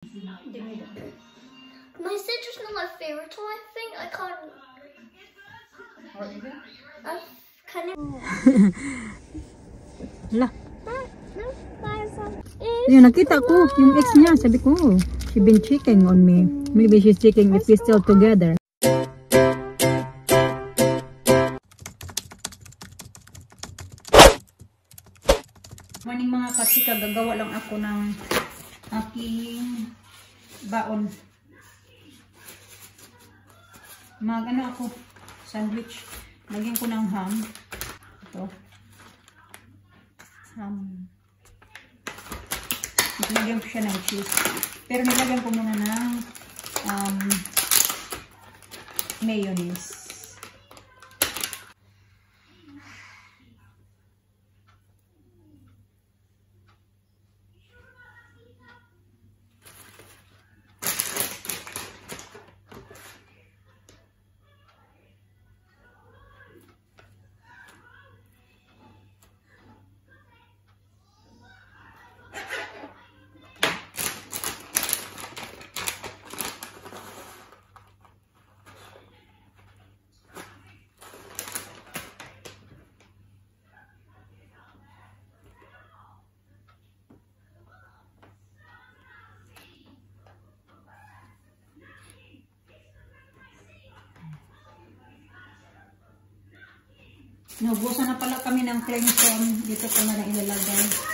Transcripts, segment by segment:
My citrus is not my favorite toy. I think I can't. What is it? I kind of. La. Yung nakita ko, yung ex niya, sabi ko, she been checking on me. Maybe she's checking if we're still together. Morning mga kachika, gagawa lang ako ng aking baon. Ano ako, sandwich. Lagyan ko ng ham. Ito. Ham. Nilagyan ko siya ng cheese. Pero nilagyan ko muna ng mayonnaise. Naubusan na pala kami ng crimson. Dito ko na lang ilalagay.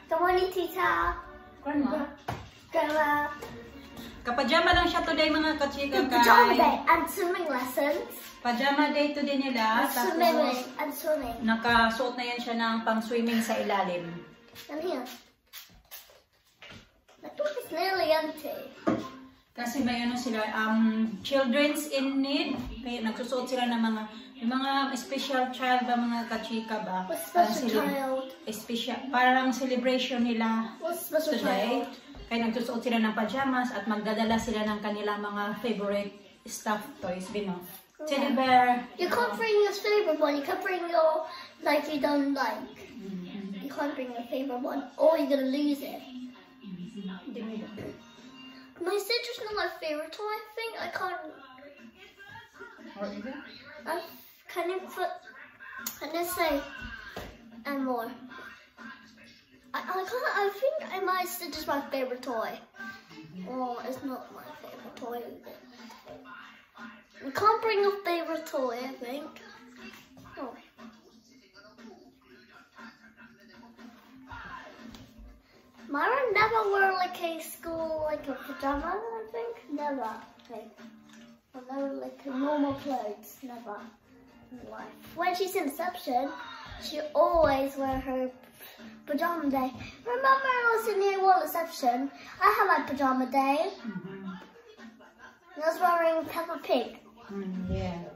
Good morning, Tita. Grandma? Grandma. Kapajama lang siya today mga kachika. Pajama day and swimming lessons. Pajama day today nila. Swimming and swimming. Nakasuot na yan siya ng pang-swimming sa ilalim. And here. I think it's nearly empty. Kasi may ano sila, children's in need. Kaya nagsusuot sila ng mga special child ba, mga kachika ba? What special child? Parang celebration nila What special today. child? Kaya nagsusuot sila ng pajamas at magdadala sila ng kanilang mga favorite stuffed toys. Bino. Teddy bear. You can't bring your favorite one. You can't bring your like you don't like. You can't bring your favorite one, or you're gonna lose it. My citrus is not my favorite toy. I think I can't. What is it? I kind of put. And let's say, and more. I think my citrus is my favorite toy. Oh, it's not my favorite toy. We can't bring a favorite toy, I think. Oh. Myra never wear like a school, like a pajamas, I think. Never. Like, or never like normal clothes. Never in life. When she's in reception, she always wear her pajama day. Remember I was in year 1 reception? I had my pajama day. And I was wearing Peppa Pig. Yeah.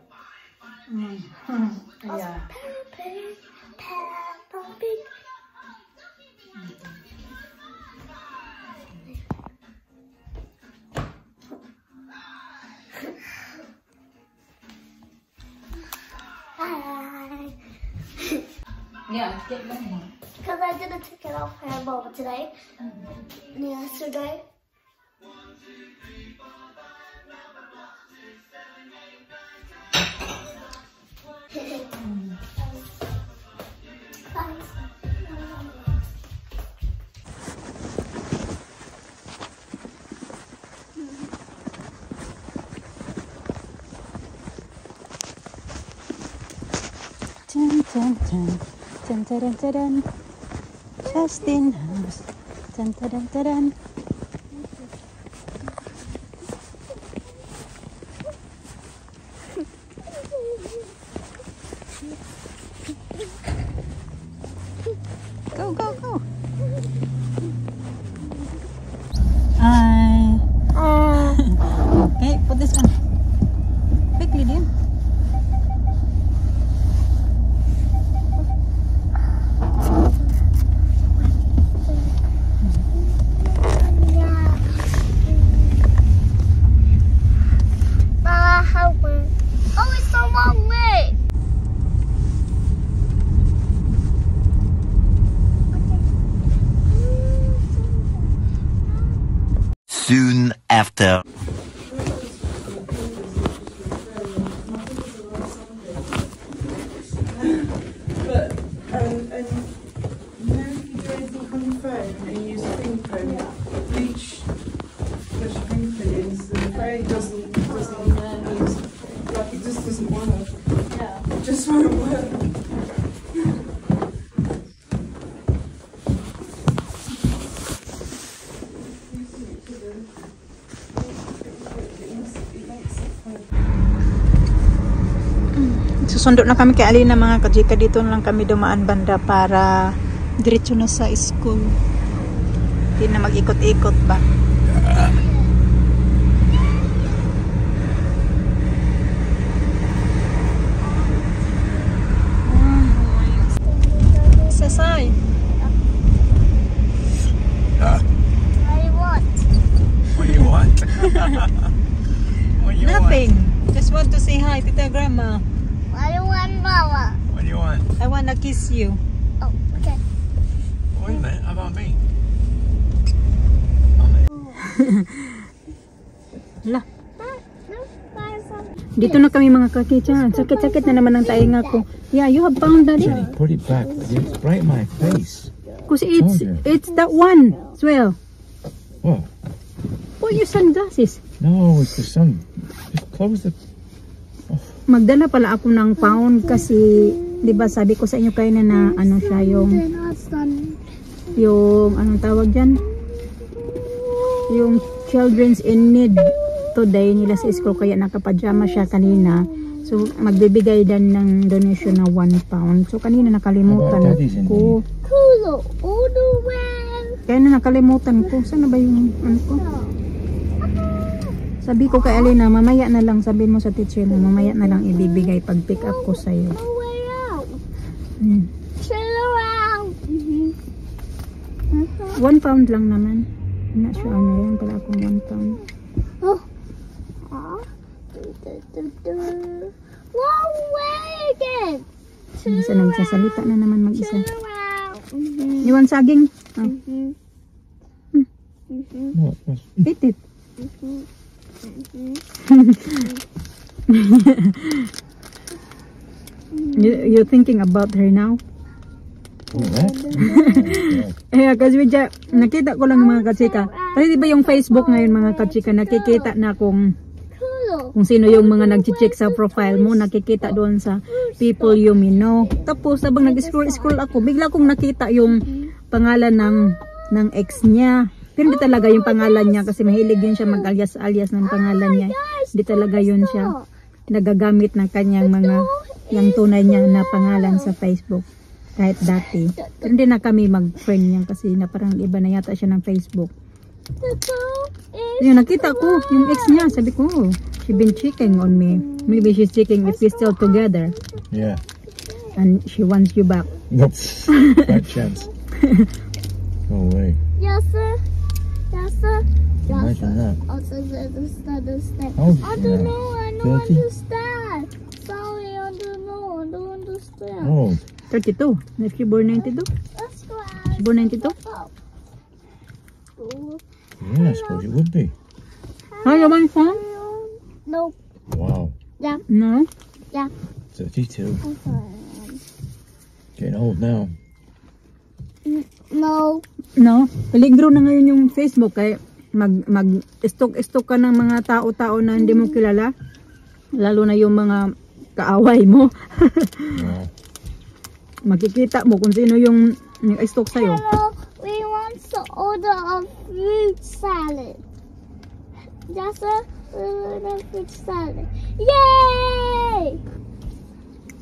I was Yeah. Peppa Pig, Peppa Pig. Hi. Yeah, get one. Because I didn't take it off her mom today. Yesterday. Dun, dun, dun. Dun, dun, dun, dun, dun. Justin House. Dun, dun, dun, dun, dun. Go, go, go. Soon after. But and you know if you do anything on your phone and you use a fingerprint, each push fingerprint is the phone doesn't use, like it just doesn't work. Yeah. It just won't work. Susundo na kami kay Alina mga kajika. Dito na lang kami dumaan banda para diretso na sa school. Hindi na mag-ikot-ikot ba. Sasay. I want. What do you want? What do you Nothing. Just want to say hi, Tita Grandma. I want Mama. What do you want? I wanna kiss you. Oh, okay. Wait a minute, how about me? Hala. No, buy some. Dito na kami mga kakitsa. Sakit-sakit na naman ang tainga ko. Yeah, you have found that it? Put it back. It's right in my face. Because it's that one as well. What? Put your sunglasses. No, it's the sun. Just close the... Magdala pala ako ng pound kasi, di ba sabi ko sa inyo kayo na ano siya yung anong tawag dyan? Yung children's in need today nila sa school kaya nakapajama siya kanina. So magbibigay din ng donation na 1 pound. So kanina nakalimutan ko. Kaya na nakalimutan ko. Saan na ba yung ano ko? Sabi ko kay Alina, mamaya na lang, sabi mo sa teacher na mamaya na lang ibibigay pag pick up ko sa'yo. Turn around. 1 pound lang naman. I'm not sure ano yan, pala akong 1 pound. Oh. One way again. Isa nagsasalita na naman mag-isa. Turn around. You want saging? Oh. What? Eat it. You're thinking about her now? Eh, kasi nakita ko lang mga kachika. Kasi diba yung Facebook ngayon mga kachika, nakikita na kung sino yung mga nag-check sa profile mo, nakikita doon sa people you may know. Tapos habang nag-scroll ako, bigla kong nakita yung pangalan ng ex niya. Pero hindi talaga yung pangalan niya kasi mahilig din siya mag-alias-alias ng pangalan niya. Hindi talaga yun siya nagagamit ng kanyang mga yung tunay niya na pangalan sa Facebook kahit dati. Pero hindi na kami mag-friend niya kasi na parang iba na yata siya ng Facebook. Yung nakita ko, yung ex niya, sabi ko, oh, she been checking on me. Maybe she's checking if we're still together. Yeah. And she wants you back. Nope. Bad chance. No way. Yes, sir. Yes, sir. Imagine that. I don't understand. Oh, I don't know. I don't Dirty. understand. Sorry, I don't know. I don't understand. Oh, 32. If she born 92? That's why. She born 92? yeah, I suppose it would be. Oh, you want some? No. Wow. Yeah. No? Yeah. 32. I'm sorry. Getting old now. No. No? Peligro na ngayon yung Facebook kaya mag-stalk ka ng mga tao-tao na hindi mo kilala. Lalo na yung mga kaaway mo. Wow. Makikita mo kung sino yung stalk sa'yo. Hello, we want to order a fruit salad. Just a fruit salad. Yay!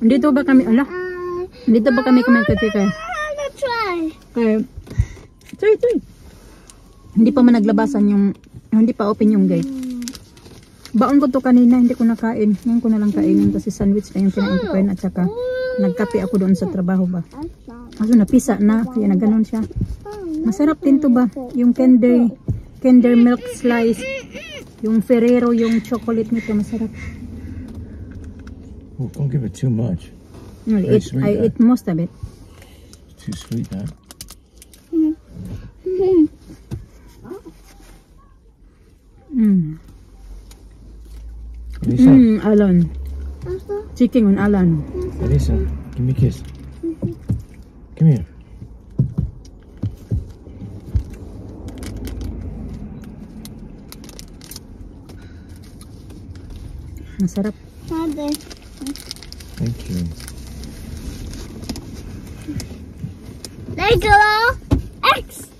Dito ba kami, ala? Dito ba kami kasi kaya? Try. Kaya, try. Hindi pa man naglabasan yung, hindi pa open yung gate. Baon ko to kanina, hindi ko nakain. Ngayon ko na lang kainin kasi sandwich na yung kinain ko kain at saka nagkape ako doon sa trabaho ba. Kaso napisa na, kaya na ganun siya. Masarap din to ba? Yung Kinder milk slice, yung Ferrero, yung chocolate nito, masarap. Oh, don't give it too much. No, I eat most of it. It's too sweet, that. Lisa, Alan. Chicken on Alan. Lisa, give me a kiss. Come here. Masarap. Father. Thank you. Lego X.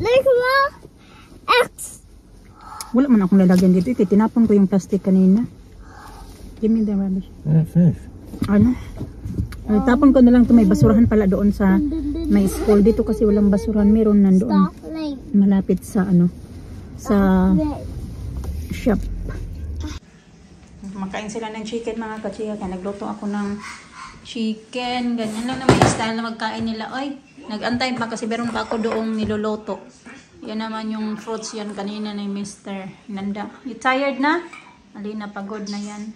Lego X. Wala man akong lalagyan dito. Kaya tinapon ko yung plastic kanina. Give me the rubbish. Finish. Ano? Ay, tapon ko na lang to. May basurahan pala doon sa may school. Dito kasi walang basurahan. Meron nandoon. Malapit sa ano. Sa shop. Makain sila ng chicken mga kachika. Kaya nagluto ako ng chicken. Ganyan lang naman yung style na magkain nila. Oy, nag-antay pa kasi meron pa ako doong niluluto. Yan naman yung fruits yan kanina ni Mr. Nanda. You tired na? Alina, pagod na yan.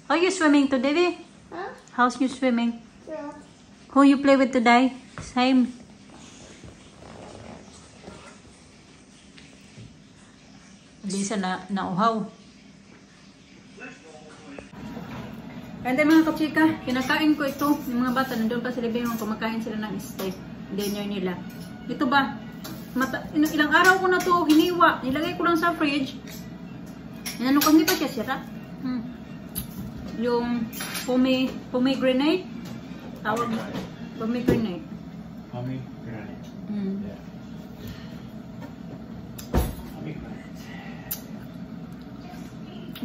How you swimming today, baby? Huh? How's you swimming? Yeah. Who you play with today? Same. Lisa na nauhaw. Kaya mga kachika, kinakain ko ito. Yung mga bata, nandun pa sila yung kumakain sila ng steak. Dinner nila. Ito ba? Ilang araw ko na to hiniwa. Nilagay ko lang sa fridge. Ano ko, hindi pa siya sira. Yung pomegranate. Tawag mo. Pomegranate. Pomegranate. Yeah.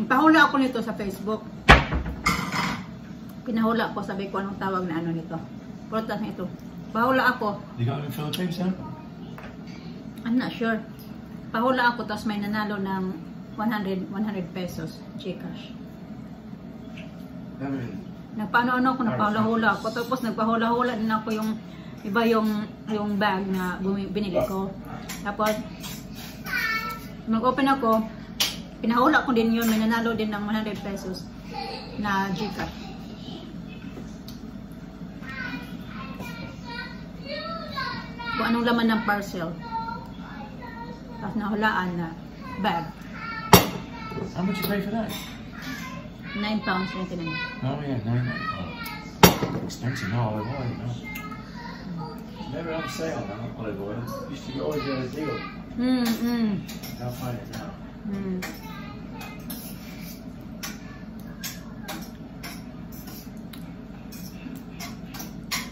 Pahula ako nito sa Facebook. Pinahula ko, sabi ko anong tawag na ano nito. Prutas na ito. Pahula ako. You got it in the Philippines, huh? I'm not sure. Pahula ako, tapos may nanalo ng 100 pesos. Gcash. Nagpaano-ano ako, nagpahula-hula ako. Tapos nagpahula-hula din ako yung iba yung bag na binili ko. Tapos, mag-open ako, pinahula ko din yun, may nanalo din ng 100 pesos na Gcash. Kung anong laman ng parcel. Tapos nahulaan na bag. How much you pay for that? £9.99. Oh yeah, no. Oh. Expensive now, olive oil, no. Never on sale now, olive oil. Used to always get a deal. I'll find it now.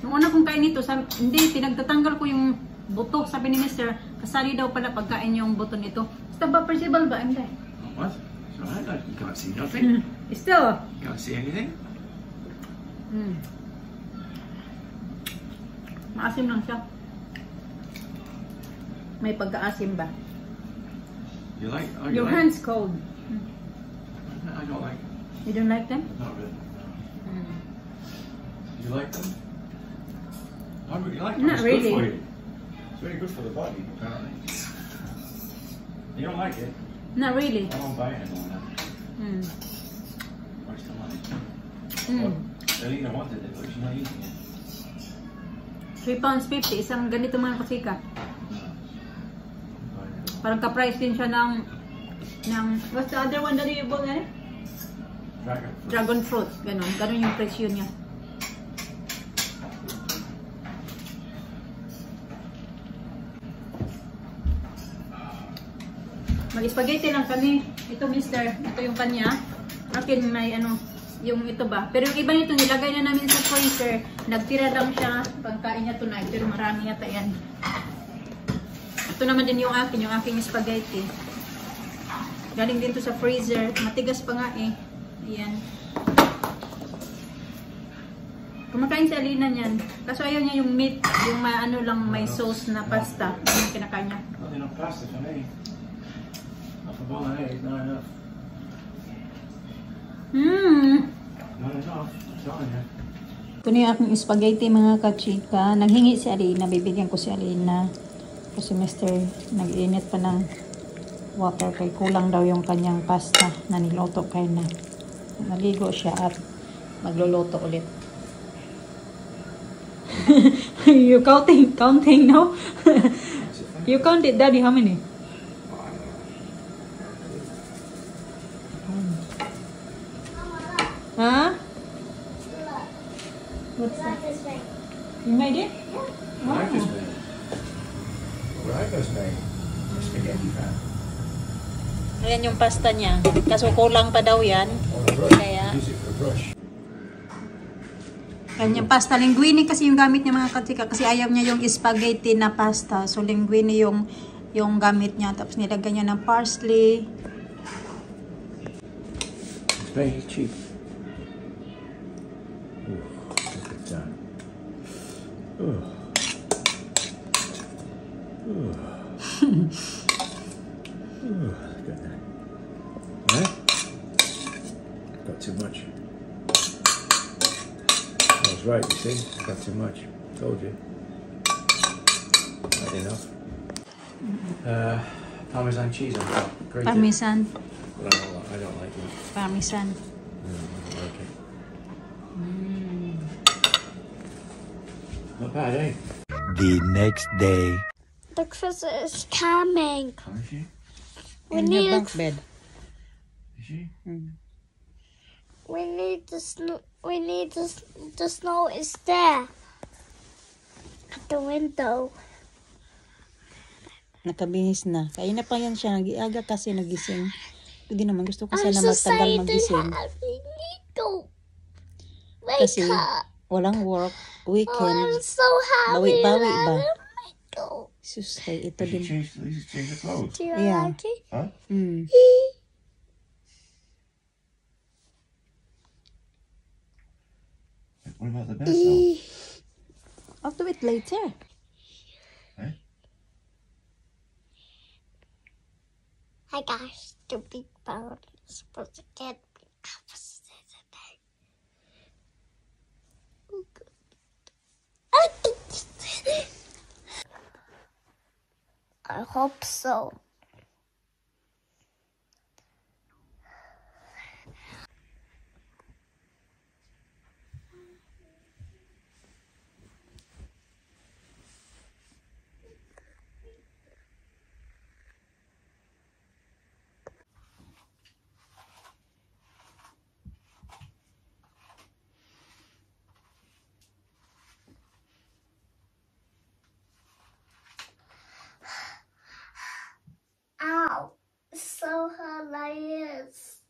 Nung una kong kain ito, hindi, pinagtatanggal ko yung buto. Sabi ni Mr. Kasali daw pala pagkain yung buto nito. Basta ba, perceivable ba? Hindi. What? It's alright, you can't see nothing. Still. You can't see anything. Maasim lang siya. May pagkaasim ba? You like? Oh, Your like? hand's cold. I don't like them. You don't like them? Not really. No. You like them? I really like them. Not It's really. good for you. It's very good for the body, apparently. You don't like it? Not really. I won't buy it anymore now. Where's the money? Well, Elena wanted it, but she's not eating it. £3.50. Isang ganito mga kasika. Parang ka-price din siya ng what's the other one that you bought na? Dragon fruit. Dragon fruit. Ganon. Ganon yung presyo niya. Mag-spaghetti lang kami. Ito mister. Ito yung kanya. Akin may ano, yung ito ba. Pero yung iba nito nilagay na namin sa freezer. Nagtira lang siya. Pagkain niya tonight. Pero marami yata yan. Ito naman din yung aking spaghetti. Galing din to sa freezer. Matigas pa nga eh. Ayan. Kumakain si Alina niyan. Kaso ayaw niya yung meat. Yung ano lang may sauce na pasta. Yan yung kinakain niya. Not enough pasta for me. Half a bowl of eggs, not enough. Not enough. I'm telling you. Ito na yung aking spaghetti mga kachika. Naghingi si Alina. Bibigyan ko si Alina. Kasi Mr. nag-init pa ng water kay kulang daw yung kanyang pasta na niloto kay na. Naligo siya at magluluto ulit. You counting, no? You counted, Daddy, how many? Huh? What's that? This way. You made it? Breakfast made. Breakfast made. Spaghetti fan. Ayan yung pasta niya. Kaso kulang pa daw yan. On a brush. Kaya- Use it for a brush. Ayan yung pasta. Linguine kasi yung gamit niya mga katsika. Kasi ayaw niya yung spaghetti na pasta. So linguine yung gamit niya. Tapos nilagyan niya ng parsley. It's very cheap. Ooh, look at that. Ooh. Ooh. Ooh, look at that. Right? Got too much. I was right, you see? Got too much. Told you. Not enough. Parmesan cheese on top. Great. Parmesan. But I don't like it. Parmesan. I don't like it. Not bad, eh? The next day. Breakfast is coming. How is she? We In need her bunk bed. Is she? We need the snow. We need the snow is there at the window. Nakabihis na. Kaya na pa yan siya. Nag-iaga kasi nagising. Hindi naman gusto ko I'm sana so matagal excited. magising. We need to wake Kasi up. walang work. Oh, Weekend. I'm so happy. Bawi-bawi ba? Oh, Sus, ay, ito Did din. you change the clothes? do you Yeah. like it? Huh? Mm. What about the bed though? I'll do it later. Eh? Hi guys, the big bone is supposed to get me opposite today. I hope so. Ow, so hilarious.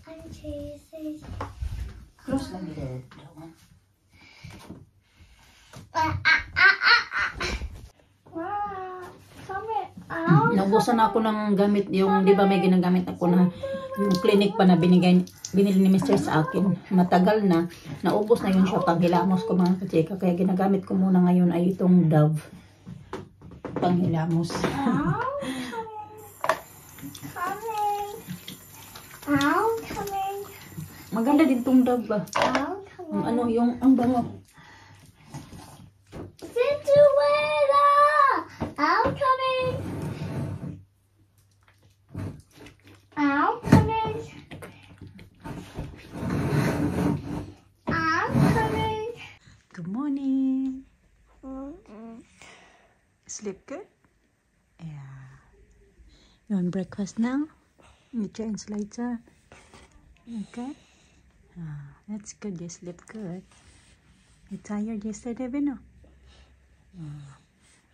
I'm chasing. Close lang dito. Naubusan ako ng gamit, yung di ba may ginagamit ako na yung clinic pa na binili ni Mr. sa akin. Matagal na, naubos na yun siya panghilamos ko mga kachika. Kaya ginagamit ko muna ngayon ay itong Dove panghilamos. Coming. Maganda din tong Dove ba? Coming. Ang ano, yung ang bango. Cinderella! I'm coming! I'm coming! I'm coming! Good morning. Sleep good? Yeah. You want breakfast now? You change later. Okay. That's good. You sleep good. You tired yesterday, Bino?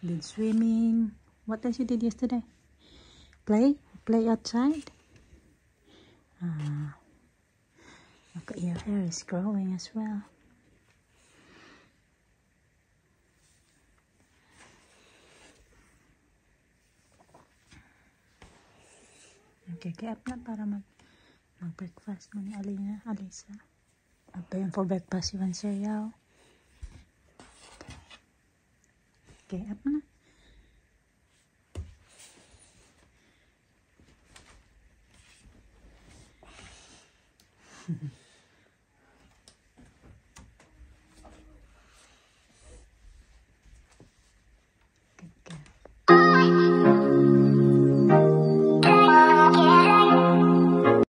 Did swimming. What else you did yesterday? Play? Play outside? Look at your hair is growing as well. Okay, kaya up na para mag-breakfast mo ni Alisa. Ito yun for breakfast, yung cereal. Okay, up na.